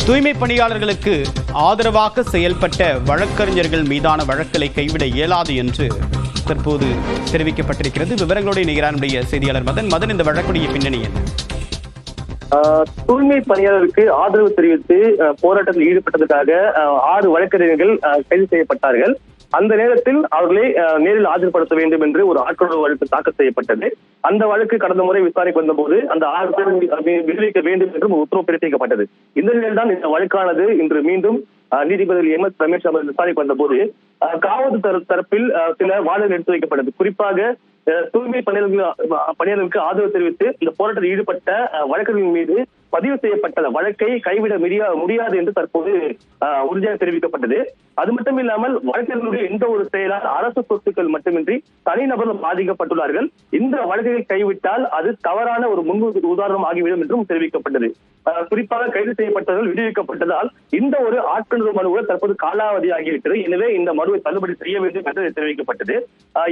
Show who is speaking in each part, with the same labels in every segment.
Speaker 1: தூய்மை பணியாளர்களுக்கு ஆதரவாக செயல்பட்ட வழக்கறிஞர்கள் மீதான வழக்குகளை கைவிட இயலாது என்று தற்போது தெரிவிக்கப்பட்டிருக்கிறது. விவரங்களோடு இணைகிறாருடைய செய்தியாளர் மதன். இந்த வழக்குடைய பின்னணி என்ன?
Speaker 2: தூய்மை பணியாளருக்கு ஆதரவு தெரிவித்து போராட்டத்தில் ஈடுபட்டதற்காக 6 வழக்கறிஞர்கள் கைது செய்யப்பட்டார்கள். அந்த நேரத்தில் அவர்களை நேரில் ஆஜர்படுத்த வேண்டும் என்று ஒரு ஆட்கொணர்வு வழக்கு தாக்கல் செய்யப்பட்டது. அந்த வழக்கு கடந்த முறை விசாரிக்க வந்தபோது அந்த 6 பேர் விடுவிக்க வேண்டும் என்று உத்தரவு பிறப்பிக்கப்பட்டது. இந்த நிலையில்தான் இந்த வழக்கானது இன்று மீண்டும் நீதிபதி MS ரமேஷ் அவர்கள் விசாரிக்க வந்தபோது காவல்துறை தரப்பில் சில வாதங்கள் எடுத்து வைக்கப்பட்டது. குறிப்பாக தூய்மை பணியாளர்களுக்கு ஆதரவு தெரிவித்து இந்த போராட்டத்தில் ஈடுபட்ட வழக்கறிஞர்கள் மீது பதிவு செய்யப்பட்ட வழக்கை கைவிட முடியாது என்று தற்போது உறுதியாக தெரிவிக்கப்பட்டது. அது மட்டும் இல்லாமல் வழக்கறிஞர்களுடைய எந்த ஒரு செயலால் அரசு சொத்துக்கள் மட்டுமின்றி தனிநபர்களும் பாதிக்கப்பட்டுள்ளார்கள். இந்த வழக்கை கைவிட்டால் அது தவறான ஒரு முன் உதாரணம் ஆகிவிடும் என்றும் தெரிவிக்கப்பட்டது. குறிப்பாக கைது செய்யப்பட்டவர்கள் விடுவிக்கப்பட்டதால் இந்த ஒரு ஆட்கொணர்வு மனுவை தற்போது காலாவதி ஆகிவிட்டது. எனவே இந்த மனுவை தள்ளுபடி செய்ய வேண்டும் என்று தெரிவிக்கப்பட்டது.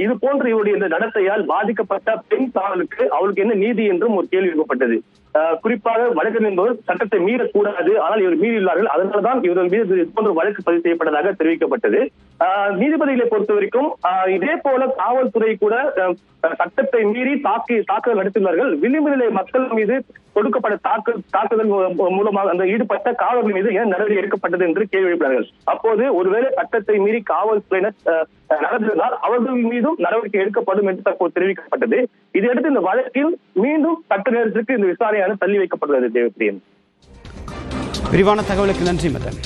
Speaker 2: இது போன்ற இவருடைய இந்த நடத்தையால் பாதிக்கப்பட்ட பெண் காவலுக்கு அவருக்கு என்ன நீதி என்றும் ஒரு கேள்வி எழுப்பப்பட்டது. குறிப்பாக வழக்கறிஞர்கள் சட்டத்தை மீறக்கூடாது, ஆனால் இவர் மீறியுள்ளார்கள், அதனால்தான் இவர்கள் மீது இது போன்ற வழக்கு பதிவு செய்யப்பட்டதாக தெரிவிக்கப்பட்டது. நீதிபதிகளை பொறுத்த வரைக்கும் இதே போல காவல்துறை கூட சட்டத்தை மீறி தாக்குதல் நடத்தியுள்ளார்கள். விளிம்பு நிலை மக்கள் மீது கொடுக்கப்பட்ட தாக்குதல் மூலமாக அந்த ஈடுபட்ட காவலர்கள் மீது ஏன் நடவடிக்கை எடுக்கப்பட்டது என்று கேள்வி எழுப்பினார்கள். அப்போது ஒருவேளை சட்டத்தை மீறி காவல்துறையினர் நடந்திருந்தால் அவர்கள் மீதும் நடவடிக்கை எடுக்கப்படும் என்று தற்போது தெரிவிக்கப்பட்டது. இதையடுத்து இந்த வழக்கில் மீண்டும் சட்ட நேரத்திற்கு இந்த விசாரணையான தள்ளி வைக்கப்பட்டுள்ளது. தேவப்பிரியன்,
Speaker 1: விரிவான தகவலுக்கு நன்றி மதன்.